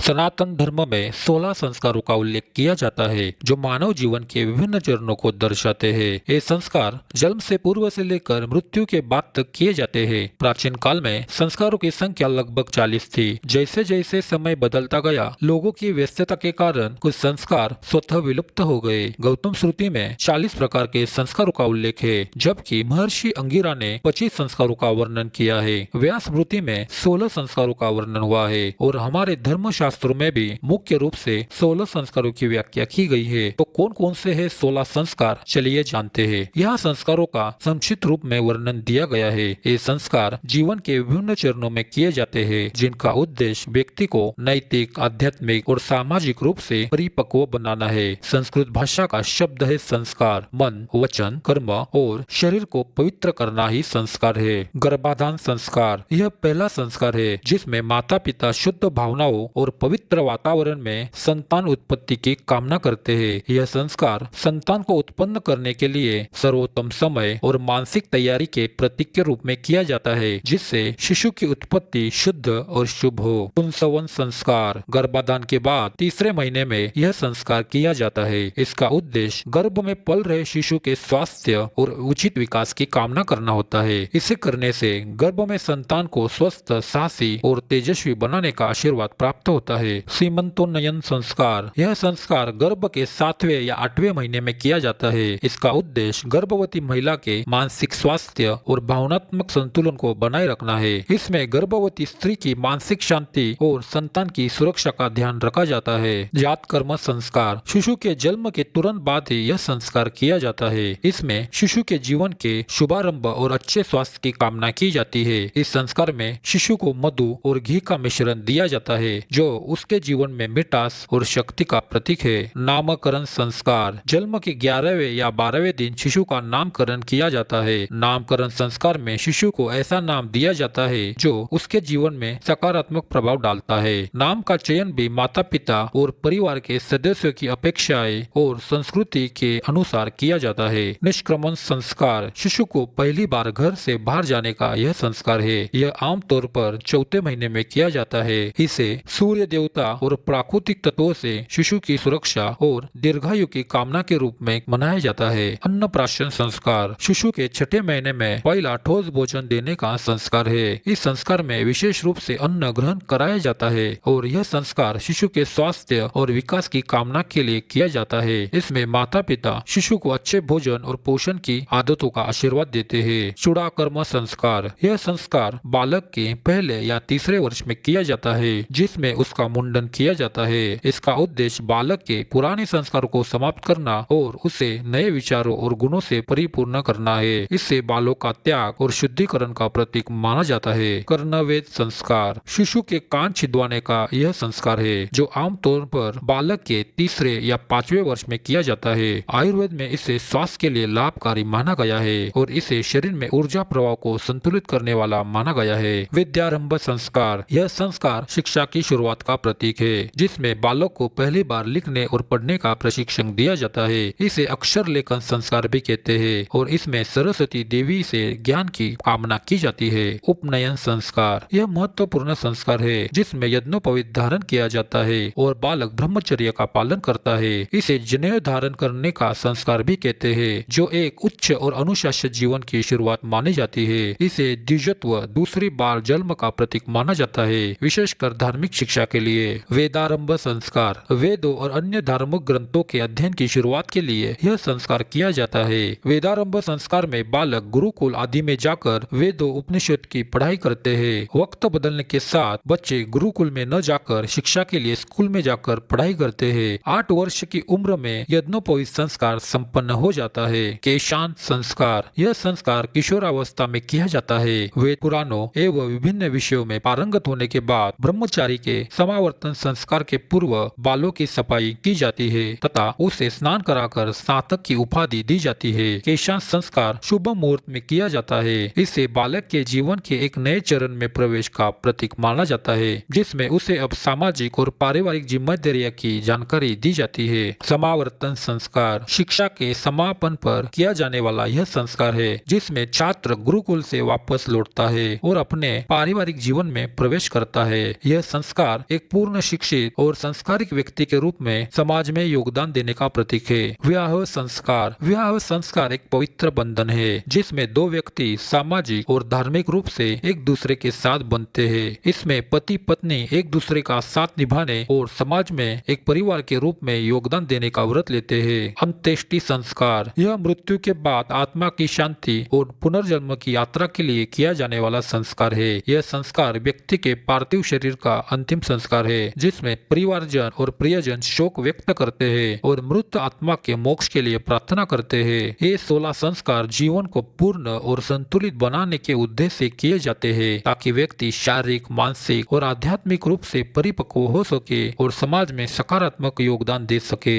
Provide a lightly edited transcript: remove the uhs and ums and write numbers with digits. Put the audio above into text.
सनातन धर्म में 16 संस्कारों का उल्लेख किया जाता है जो मानव जीवन के विभिन्न चरणों को दर्शाते हैं। ये संस्कार जन्म से पूर्व से लेकर मृत्यु के बाद तक किए जाते हैं। प्राचीन काल में संस्कारों की संख्या लगभग 40 थी। जैसे जैसे समय बदलता गया, लोगों की व्यस्तता के कारण कुछ संस्कार स्वतः विलुप्त हो गए। गौतम श्रुति में 40 प्रकार के संस्कारों का उल्लेख है, जबकि महर्षि अंगिरा ने 25 संस्कारों का वर्णन किया है। व्यास स्मृति में 16 संस्कारों का वर्णन हुआ है और हमारे धर्म शास्त्रों में भी मुख्य रूप से 16 संस्कारों की व्याख्या की गई है। तो कौन कौन से है 16 संस्कार, चलिए जानते हैं। यह संस्कारों का संक्षिप्त रूप में वर्णन दिया गया है। ये संस्कार जीवन के विभिन्न चरणों में किए जाते हैं, जिनका उद्देश्य व्यक्ति को नैतिक, आध्यात्मिक और सामाजिक रूप से परिपक्व बनाना है। संस्कृत भाषा का शब्द है संस्कार। मन, वचन, कर्म और शरीर को पवित्र करना ही संस्कार है। गर्भाधान संस्कार यह पहला संस्कार है जिसमें माता पिता शुद्ध भावनाओं और पवित्र वातावरण में संतान उत्पत्ति की कामना करते हैं। यह संस्कार संतान को उत्पन्न करने के लिए सर्वोत्तम समय और मानसिक तैयारी के प्रतीक के रूप में किया जाता है, जिससे शिशु की उत्पत्ति शुद्ध और शुभ हो। पुंसवन संस्कार गर्भाधान के बाद तीसरे महीने में यह संस्कार किया जाता है। इसका उद्देश्य गर्भ में पल रहे शिशु के स्वास्थ्य और उचित विकास की कामना करना होता है। इसे करने से गर्भ में संतान को स्वस्थ, साहसी और तेजस्वी बनाने का आशीर्वाद प्राप्त होता है। सीमंतोन्नयन संस्कार यह संस्कार गर्भ के 7वें या 8वें महीने में किया जाता है। इसका उद्देश्य गर्भवती महिला के मानसिक स्वास्थ्य और भावनात्मक संतुलन को बनाए रखना है। इसमें गर्भवती स्त्री की मानसिक शांति और संतान की सुरक्षा का ध्यान रखा जाता है। जात कर्म संस्कार शिशु के जन्म के तुरंत बाद ही यह संस्कार किया जाता है। इसमें शिशु के जीवन के शुभारंभ और अच्छे स्वास्थ्य की कामना की जाती है। इस संस्कार में शिशु को मधु और घी का मिश्रण दिया जाता है, जो उसके जीवन में मिठास और शक्ति का प्रतीक है। नामकरण संस्कार जन्म के 11वें या 12वें दिन शिशु का नामकरण किया जाता है। नामकरण संस्कार में शिशु को ऐसा नाम दिया जाता है जो उसके जीवन में सकारात्मक प्रभाव डालता है। नाम का चयन भी माता पिता और परिवार के सदस्यों की अपेक्षाएं और संस्कृति के अनुसार किया जाता है। निष्क्रमण संस्कार शिशु को पहली बार घर से बाहर जाने का यह संस्कार है। यह आमतौर पर चौथे महीने में किया जाता है। इसे सूर्य देवता और प्राकृतिक तत्वों से शिशु की सुरक्षा और दीर्घायु की कामना के रूप में मनाया जाता है। अन्नप्राशन संस्कार शिशु के छठे महीने में पहला ठोस भोजन देने का संस्कार है। इस संस्कार में विशेष रूप से अन्न ग्रहण कराया जाता है और यह संस्कार शिशु के स्वास्थ्य और विकास की कामना के लिए किया जाता है। इसमें माता पिता शिशु को अच्छे भोजन और पोषण की आदतों का आशीर्वाद देते हैं। चूड़ाकर्म संस्कार यह संस्कार बालक के पहले या तीसरे वर्ष में किया जाता है, जिसमें उसका मुंडन किया जाता है। इसका उद्देश्य बालक के पुराने संस्कारों को समाप्त करना और उसे नए विचारों और गुणों से परिपूर्ण करना है। इससे बालों का त्याग और शुद्धिकरण का प्रतीक माना जाता है। कर्णवेद संस्कार शिशु के कान छिदवाने का यह संस्कार है, जो आमतौर पर बालक के तीसरे या 5वें वर्ष में किया जाता है। आयुर्वेद में इसे स्वास्थ्य के लिए लाभकारी माना गया है और इसे शरीर में ऊर्जा प्रवाह को संतुलित करने वाला माना गया है। विद्यारंभ संस्कार यह संस्कार शिक्षा की शुरुआत का प्रतीक है, जिसमें बालक को पहली बार लिखने और पढ़ने का प्रशिक्षण दिया जाता है। इसे अक्षर लेखन संस्कार भी कहते हैं और इसमें सरस्वती देवी से ज्ञान की कामना की जाती है। उपनयन संस्कार यह महत्वपूर्ण संस्कार है, जिसमें यज्ञोपवीत धारण किया जाता है और बालक ब्रह्मचर्य का पालन करता है। इसे जनेऊ धारण करने का संस्कार भी कहते हैं, जो एक उच्च और अनुशासित जीवन की शुरुआत मानी जाती है। इसे द्विजत्व दूसरी बार जन्म का प्रतीक माना जाता है, विशेषकर धार्मिक शिक्षा के लिए। वेदारंभ संस्कार वेदों और अन्य धार्मिक ग्रंथों के अध्ययन की शुरुआत के लिए यह संस्कार किया जाता है। वेदारंभ संस्कार में बालक गुरुकुल आदि में जाकर वेदों उपनिषद की पढ़ाई करते हैं। वक्त बदलने के साथ बच्चे गुरुकुल में न जाकर शिक्षा के लिए स्कूल में जाकर पढ़ाई करते हैं। 8 वर्ष की उम्र में यज्ञोपवीत संस्कार संपन्न हो जाता है। केशांत संस्कार यह संस्कार किशोरावस्था में किया जाता है। वेद पुराणों एवं विभिन्न विषयों में पारंगत होने के बाद ब्रह्मचारी के समावर्तन संस्कार के पूर्व बालों की सफाई की जाती है तथा उसे स्नान कराकर स्नातक की उपाधि दी जाती है। केशांत संस्कार शुभ मुहूर्त में किया जाता है। इसे बालक के जीवन के एक नए चरण में प्रवेश का प्रतीक माना जाता है, जिसमें उसे अब सामाजिक और पारिवारिक जिम्मेदारियों की जानकारी दी जाती है। समावर्तन संस्कार शिक्षा के समापन पर किया जाने वाला यह संस्कार है, जिसमें छात्र गुरुकुल से वापस लौटता है और अपने पारिवारिक जीवन में प्रवेश करता है। यह संस्कार एक पूर्ण शिक्षित और संस्कारित व्यक्ति के रूप में समाज में योगदान देने का प्रतीक है। विवाह संस्कार एक पवित्र बंधन है जिसमें दो व्यक्ति सामाजिक और धार्मिक रूप से एक दूसरे के साथ बनते हैं। इसमें पति पत्नी एक दूसरे का साथ निभाने और समाज में एक परिवार के रूप में योगदान देने का व्रत लेते हैं। अंत्येष्टि संस्कार, यह मृत्यु के बाद आत्मा की शांति और पुनर्जन्म की यात्रा के लिए किया जाने वाला संस्कार है। यह संस्कार व्यक्ति के पार्थिव शरीर का अंतिम संस्कार है जिसमें परिवारजन और प्रियजन शोक व्यक्त करते हैं और मृत आत्मा के मोक्ष के लिए प्रार्थना करते हैं। ये 16 संस्कार जीवन को पूर्ण और संतुलित बनाने के उद्देश्य से किए जाते हैं ताकि व्यक्ति शारीरिक, मानसिक और आध्यात्मिक रूप से परिपक्व हो सके और समाज में सकारात्मक योगदान दे सके।